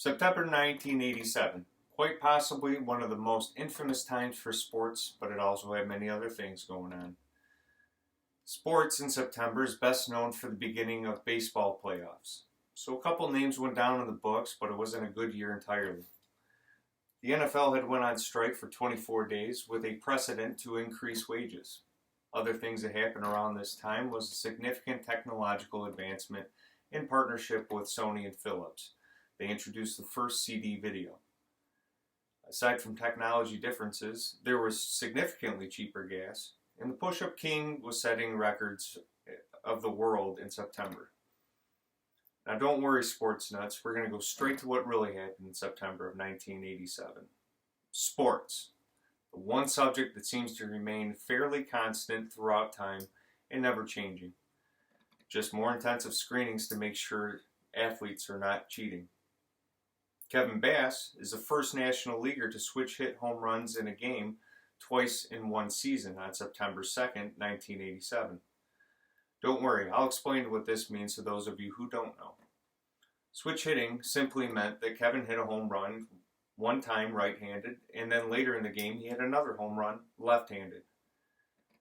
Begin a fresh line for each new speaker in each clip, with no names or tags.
September 1987, quite possibly one of the most infamous times for sports, but it also had many other things going on. Sports in September is best known for the beginning of baseball playoffs. So a couple names went down in the books, but it wasn't a good year entirely. The NFL had went on strike for 24 days with a precedent to increase wages. Other things that happened around this time was a significant technological advancement in partnership with Sony and Philips. They introduced the first CD video. Aside from technology differences, there was significantly cheaper gas, and the push-up king was setting records of the world in September. Now don't worry, sports nuts, we're going to go straight to what really happened in September of 1987. Sports. The one subject that seems to remain fairly constant throughout time and never changing. Just more intensive screenings to make sure athletes are not cheating. Kevin Bass is the first National Leaguer to switch hit home runs in a game twice in one season on September 2nd, 1987. Don't worry, I'll explain what this means to those of you who don't know. Switch hitting simply meant that Kevin hit a home run one time right-handed, and then later in the game he hit another home run left-handed.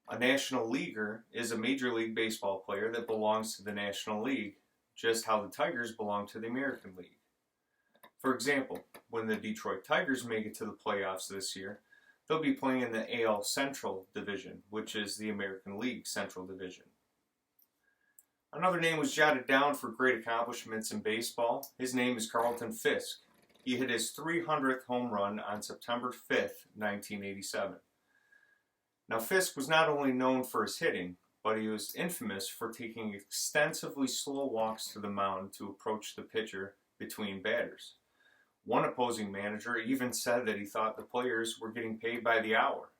A National Leaguer is a Major League Baseball player that belongs to the National League, just how the Tigers belong to the American League. For example, when the Detroit Tigers make it to the playoffs this year, they'll be playing in the AL Central Division, which is the American League Central Division. Another name was jotted down for great accomplishments in baseball. His name is Carlton Fisk. He hit his 300th home run on September 5th, 1987. Now Fisk was not only known for his hitting, but he was infamous for taking extensively slow walks to the mound to approach the pitcher between batters. One opposing manager even said that he thought the players were getting paid by the hour.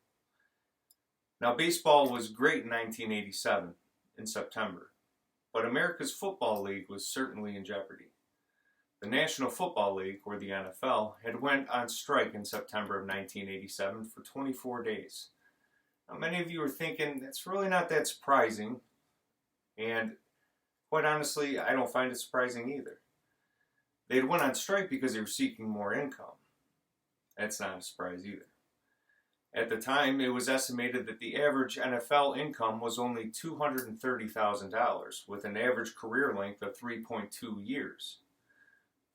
Now baseball was great in 1987, in September, but America's Football League was certainly in jeopardy. The National Football League, or the NFL, had went on strike in September of 1987 for 24 days. Now many of you are thinking, that's really not that surprising, and quite honestly, I don't find it surprising either. They had went on strike because they were seeking more income. That's not a surprise either. At the time, it was estimated that the average NFL income was only $230,000, with an average career length of 3.2 years.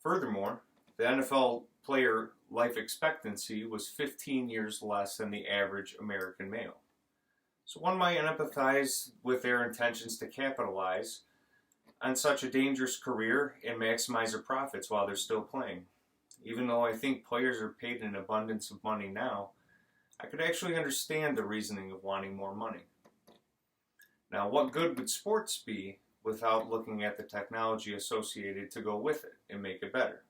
Furthermore, the NFL player life expectancy was 15 years less than the average American male. So one might empathize with their intentions to capitalize on such a dangerous career and maximize their profits while they're still playing. Even though I think players are paid an abundance of money now, I could actually understand the reasoning of wanting more money. Now, what good would sports be without looking at the technology associated to go with it and make it better?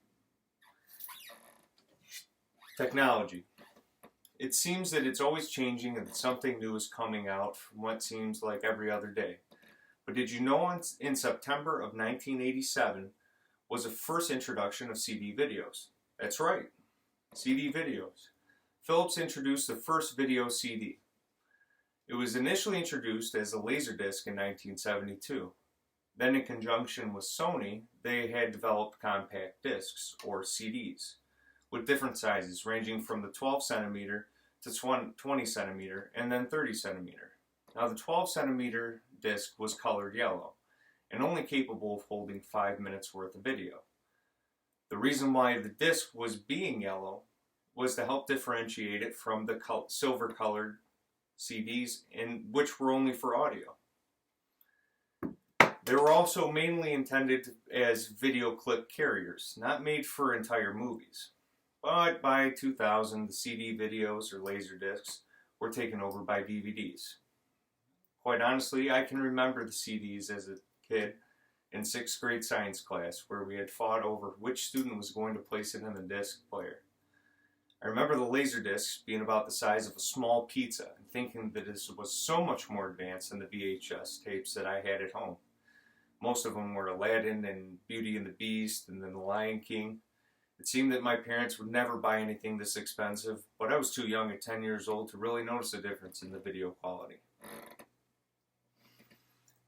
Technology. It seems that it's always changing and that something new is coming out from what seems like every other day. But did you know in September of 1987 was the first introduction of CD videos? That's right, CD videos. Philips introduced the first video CD. It was initially introduced as a Laserdisc in 1972. Then in conjunction with Sony, they had developed compact discs, or CDs, with different sizes ranging from the 12 centimeter to 20 centimeter and then 30 centimeter. Now the 12 centimeter disc was colored yellow and only capable of holding 5 minutes worth of video. The reason why the disc was being yellow was to help differentiate it from the silver colored CDs, which were only for audio. They were also mainly intended as video clip carriers, not made for entire movies. But by 2000, the CD videos, or Laserdiscs, were taken over by DVDs. Quite honestly, I can remember the CDs as a kid in 6th grade science class, where we had fought over which student was going to place it in the disc player. I remember the Laserdiscs being about the size of a small pizza, and thinking that this was so much more advanced than the VHS tapes that I had at home. Most of them were Aladdin and Beauty and the Beast and then The Lion King. It seemed that my parents would never buy anything this expensive, but I was too young at 10 years old to really notice a difference in the video quality.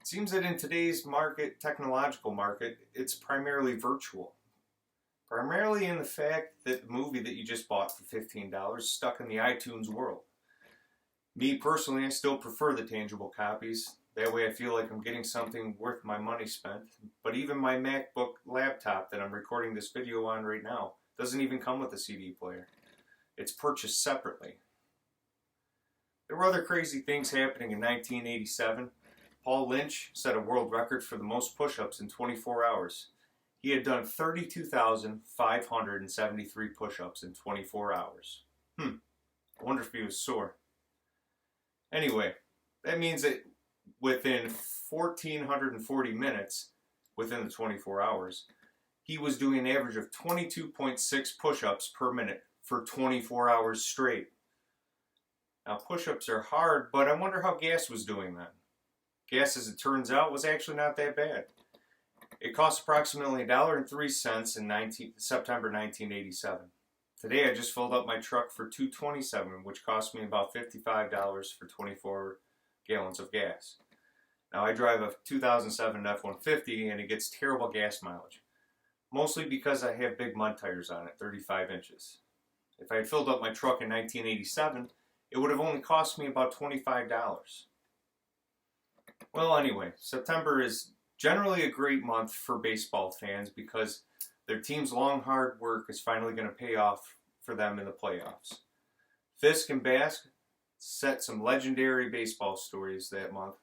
It seems that in today's technological market, it's primarily virtual. primarily in the fact that the movie that you just bought for $15 is stuck in the iTunes world. Me personally, I still prefer the tangible copies. That way I feel like I'm getting something worth my money spent. But even my MacBook laptop that I'm recording this video on right now doesn't even come with a CD player. It's purchased separately. There were other crazy things happening in 1987. Paul Lynch set a world record for the most push-ups in 24 hours. He had done 32,573 push-ups in 24 hours. I wonder if he was sore. Anyway, that means that within 1,440 minutes, within the 24 hours, he was doing an average of 22.6 push-ups per minute for 24 hours straight. Now, push-ups are hard, but I wonder how gas was doing that. Gas, as it turns out, was actually not that bad. It cost approximately $1.03 in September 1987. Today, I just filled up my truck for $2.27, which cost me about $55 for 24 gallons of gas. Now, I drive a 2007 F-150, and it gets terrible gas mileage, mostly because I have big mud tires on it, 35 inches. If I had filled up my truck in 1987, it would have only cost me about $25. Well, anyway, September is generally a great month for baseball fans because their team's long, hard work is finally going to pay off for them in the playoffs. Fisk and Bask set some legendary baseball stories that month,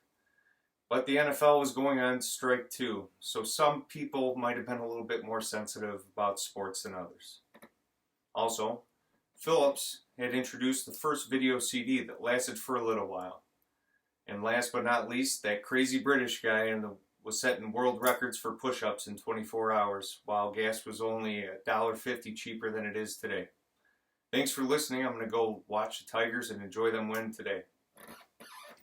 but the NFL was going on strike too, so some people might have been a little bit more sensitive about sports than others. Also, Philips had introduced the first video CD that lasted for a little while. And last but not least, that crazy British guy was setting world records for push-ups in 24 hours, while gas was only $1.50 cheaper than it is today. Thanks for listening. I'm going to go watch the Tigers and enjoy them win today.